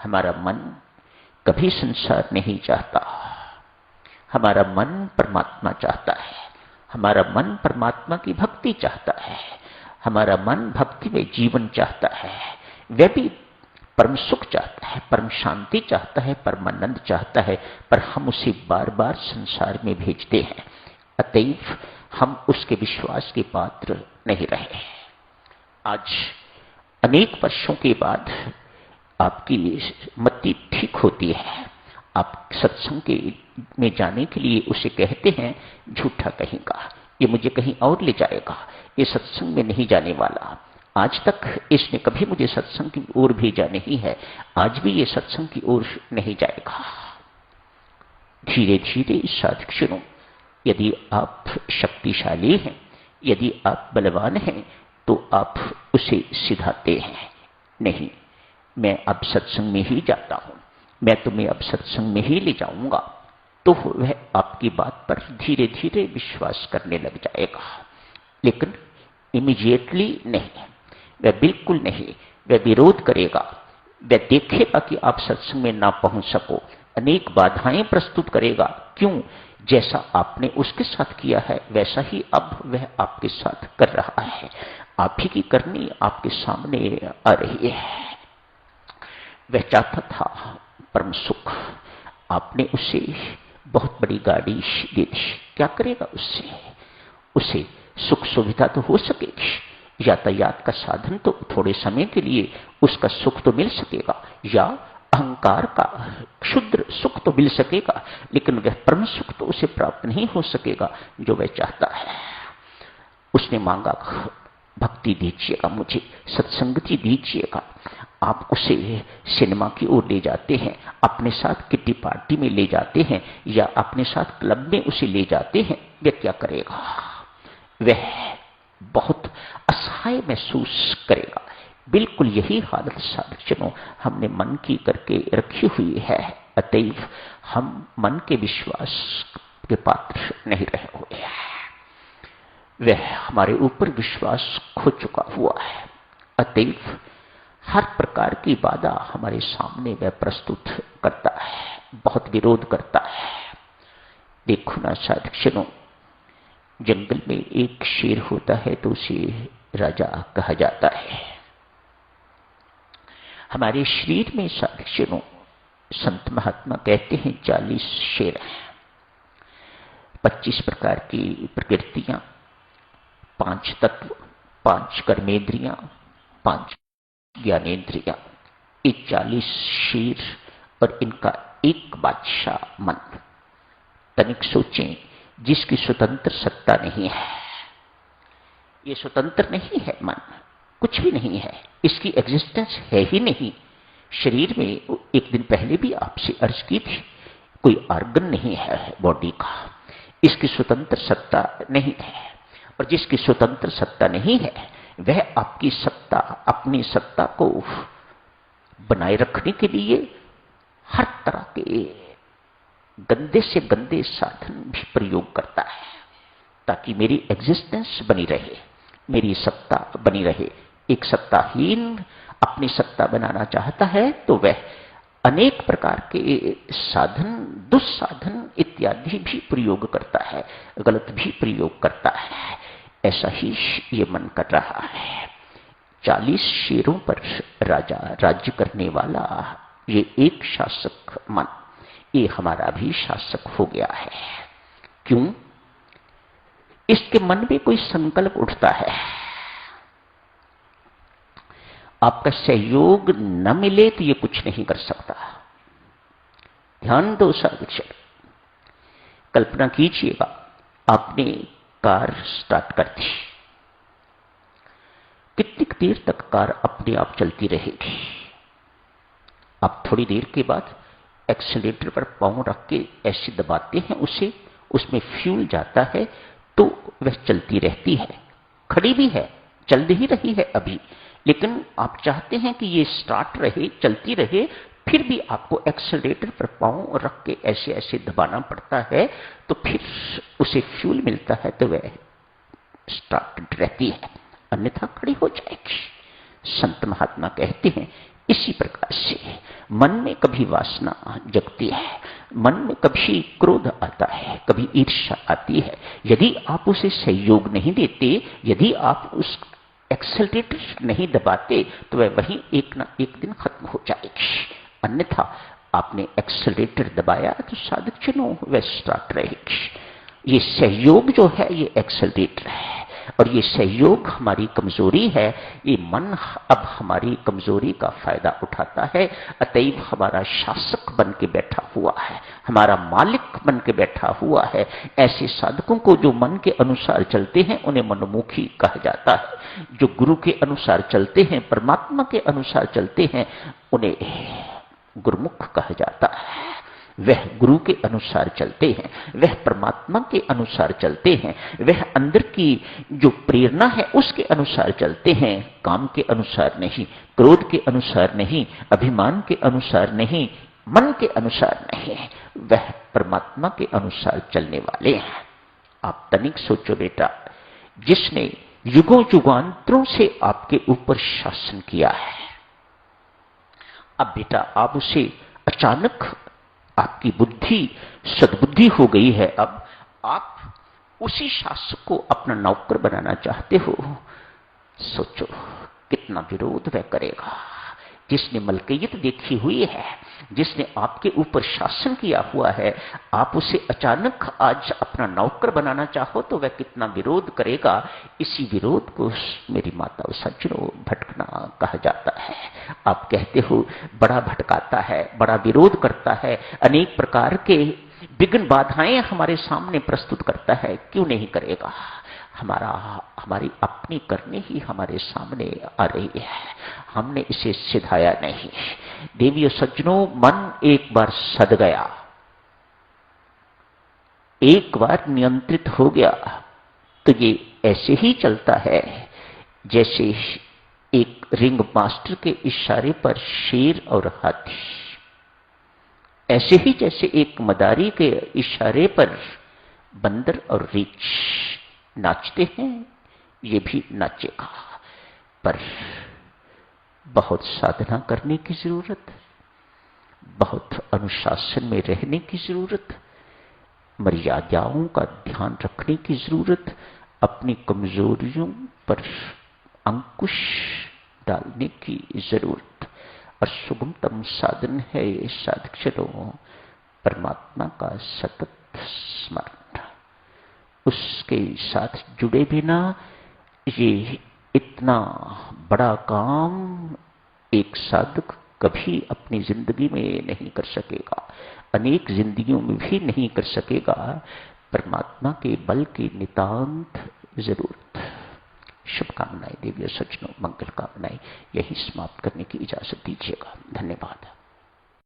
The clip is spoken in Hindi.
हमारा मन कभी संसार नहीं चाहता। हमारा मन परमात्मा चाहता है। हमारा मन परमात्मा की भक्ति चाहता है। हमारा मन भक्ति में जीवन चाहता है। वह भी परम सुख चाहता है, परम शांति चाहता है, परमानंद चाहता है, पर हम उसे बार बार संसार में भेजते हैं। अतएव हम उसके विश्वास के पात्र नहीं रहे। आज अनेक वर्षों के बाद आपकी मति ठीक होती है। आप सत्संग में जाने के लिए उसे कहते हैं झूठा कहेगा, ये मुझे कहीं और ले जाएगा, ये सत्संग में नहीं जाने वाला। आज तक इसने कभी मुझे सत्संग की ओर भेजा नहीं है, आज भी ये सत्संग की ओर नहीं जाएगा। धीरे धीरे साधक सुनो, यदि आप शक्तिशाली हैं, यदि आप बलवान हैं, तो आप उसे सिधाते हैं। नहीं, मैं अब सत्संग में ही जाता हूं, मैं तुम्हें अब सत्संग में ही ले जाऊंगा, तो वह आपकी बात पर धीरे धीरे विश्वास करने लग जाएगा। लेकिन इमीडिएटली नहीं, वह बिल्कुल नहीं। वह विरोध करेगा। वह देखेगा कि आप सत्संग में ना पहुंच सको, अनेक बाधाएं प्रस्तुत करेगा। क्यों? जैसा आपने उसके साथ किया है वैसा ही अब वह आपके साथ कर रहा है। आप ही की करनी आपके सामने आ रही है। वह चाहता था परम सुख, आपने उसे बहुत बड़ी गाड़ी दे दी। क्या करेगा उससे? उसे सुख सुविधा तो हो सकेगी, यातायात का साधन तो थोड़े समय के लिए उसका सुख तो मिल सकेगा, या अहंकार का क्षुद्र सुख तो मिल सकेगा, लेकिन वह परम सुख तो उसे प्राप्त नहीं हो सकेगा जो वह चाहता है। उसने मांगा भक्ति दीजिएगा, मुझे सत्संगति दीजिएगा। आप उसे सिनेमा की ओर ले जाते हैं, अपने साथ किटी पार्टी में ले जाते हैं, या अपने साथ क्लब में उसे ले जाते हैं। वह क्या करेगा? वह बहुत असहाय महसूस करेगा। बिल्कुल यही हालत साधकों हमने मन की करके रखी हुई है। अतएव हम मन के विश्वास के पात्र नहीं रहे हुए हैं। वह हमारे ऊपर विश्वास खो चुका हुआ है। अतएव हर प्रकार की बाधा हमारे सामने वह प्रस्तुत करता है, बहुत विरोध करता है। देखो ना साधकों, जंगल में एक शेर होता है तो उसे राजा कहा जाता है। हमारे शरीर में साधकों संत महात्मा कहते हैं 40 शेर हैं, 25 प्रकार की प्रकृतियां, 5 तत्व, 5 कर्मेंद्रियां, 5 ज्ञानेन्द्रियां। ये 40 शेर और इनका एक बादशाह मन। तनिक सोचें, जिसकी स्वतंत्र सत्ता नहीं है, ये स्वतंत्र नहीं है मन, कुछ भी नहीं है, इसकी एग्जिस्टेंस है ही नहीं। शरीर में एक दिन पहले भी आपसे अर्ज की थी, कोई ऑर्गन नहीं है बॉडी का, इसकी स्वतंत्र सत्ता नहीं है। और जिसकी स्वतंत्र सत्ता नहीं है वह आपकी सत्ता, अपनी सत्ता को बनाए रखने के लिए हर तरह के गंदे से गंदे साधन भी प्रयोग करता है, ताकि मेरी एग्जिस्टेंस बनी रहे, मेरी सत्ता बनी रहे। एक सत्ताहीन अपनी सत्ता बनाना चाहता है तो वह अनेक प्रकार के साधन, दुस्साधन इत्यादि भी प्रयोग करता है, गलत भी प्रयोग करता है। ऐसा ही ये मन कर रहा है। 40 शेरों पर राजा राज्य करने वाला ये एक शासक मन, ये हमारा भी शासक हो गया है। क्यों? इसके मन में कोई संकल्प उठता है, आपका सहयोग न मिले तो ये कुछ नहीं कर सकता। ध्यान दो साधक, कल्पना कीजिएगा आपने कार स्टार्ट कर दी, कितनी देर तक कार अपने आप चलती रहेगी? आप थोड़ी देर के बाद एक्सीलेटर पर पांव रख के ऐसे दबाते हैं उसे, उसमें फ्यूल जाता है तो वह चलती रहती है, खड़ी भी है, चल ही रही है अभी, लेकिन आप चाहते हैं कि ये स्टार्ट रहे, चलती रहे, फिर भी आपको एक्सीलरेटर पर पांव रख के ऐसे ऐसे दबाना पड़ता है, तो फिर उसे फ्यूल मिलता है तो वह स्टार्ट रहती है, अन्यथा खड़ी हो जाएगी। संत महात्मा कहते हैं इसी प्रकार से मन में कभी वासना जगती है, मन में कभी क्रोध आता है, कभी ईर्ष्या आती है। यदि आप उसे सहयोग नहीं देते, यदि आप उस एक्सेलरेटर नहीं दबाते, तो वह वहीं एक ना एक दिन खत्म हो जाएगी। अन्यथा आपने एक्सेलरेटर दबाया तो साधक चलो वह स्टार्ट रहेगी। ये सहयोग जो है ये एक्सेलरेटर है, और ये सहयोग हमारी कमजोरी है। ये मन अब हमारी कमजोरी का फायदा उठाता है, अतएव हमारा शासक बन के बैठा हुआ है, हमारा मालिक बन के बैठा हुआ है। ऐसे साधकों को जो मन के अनुसार चलते हैं उन्हें मनोमुखी कहा जाता है। जो गुरु के अनुसार चलते हैं, परमात्मा के अनुसार चलते हैं, उन्हें गुरुमुख कहा जाता है। वह गुरु के अनुसार चलते हैं, वह परमात्मा के अनुसार चलते हैं, वह अंदर की जो प्रेरणा है उसके अनुसार चलते हैं, काम के अनुसार नहीं, क्रोध के अनुसार नहीं, अभिमान के अनुसार नहीं, मन के अनुसार नहीं, वह परमात्मा के अनुसार चलने वाले हैं। आप तनिक सोचो बेटा, जिसने युगों युगांतरों से आपके ऊपर शासन किया है, अब बेटा आप उसे अचानक, आपकी बुद्धि सद्बुद्धि हो गई है, अब आप उसी शासक को अपना नौकर बनाना चाहते हो। सोचो कितना विरोध वह करेगा। जिसने मलकियत देखी हुई है, जिसने आपके ऊपर शासन किया हुआ है, आप उसे अचानक आज अपना नौकर बनाना चाहो तो वह कितना विरोध करेगा। इसी विरोध को मेरी माता सज्जनों भटकना कहा जाता है। आप कहते हो बड़ा भटकाता है, बड़ा विरोध करता है, अनेक प्रकार के विघ्न बाधाएं हमारे सामने प्रस्तुत करता है। क्यों नहीं करेगा? हमारी अपनी करनी ही हमारे सामने आ रही है, हमने इसे सिधाया नहीं। देवियों सज्जनों, मन एक बार सद गया, एक बार नियंत्रित हो गया तो ये ऐसे ही चलता है जैसे एक रिंग मास्टर के इशारे पर शेर और हाथी, ऐसे ही जैसे एक मदारी के इशारे पर बंदर और रीछ नाचते हैं, ये भी नाचेगा। पर बहुत साधना करने की जरूरत, बहुत अनुशासन में रहने की जरूरत, मर्यादाओं का ध्यान रखने की जरूरत, अपनी कमजोरियों पर अंकुश डालने की जरूरत। और सुगमतम साधन है ये साधक चलो परमात्मा का सतत स्मरण। उसके साथ जुड़े बिना ये इतना बड़ा काम एक साधक कभी अपनी जिंदगी में नहीं कर सकेगा, अनेक जिंदगियों में भी नहीं कर सकेगा। परमात्मा के बल की नितांत जरूरत। शुभकामनाएं देवियों सज्जनों, मंगल कामनाएं। यही समाप्त करने की इजाजत दीजिएगा। धन्यवाद।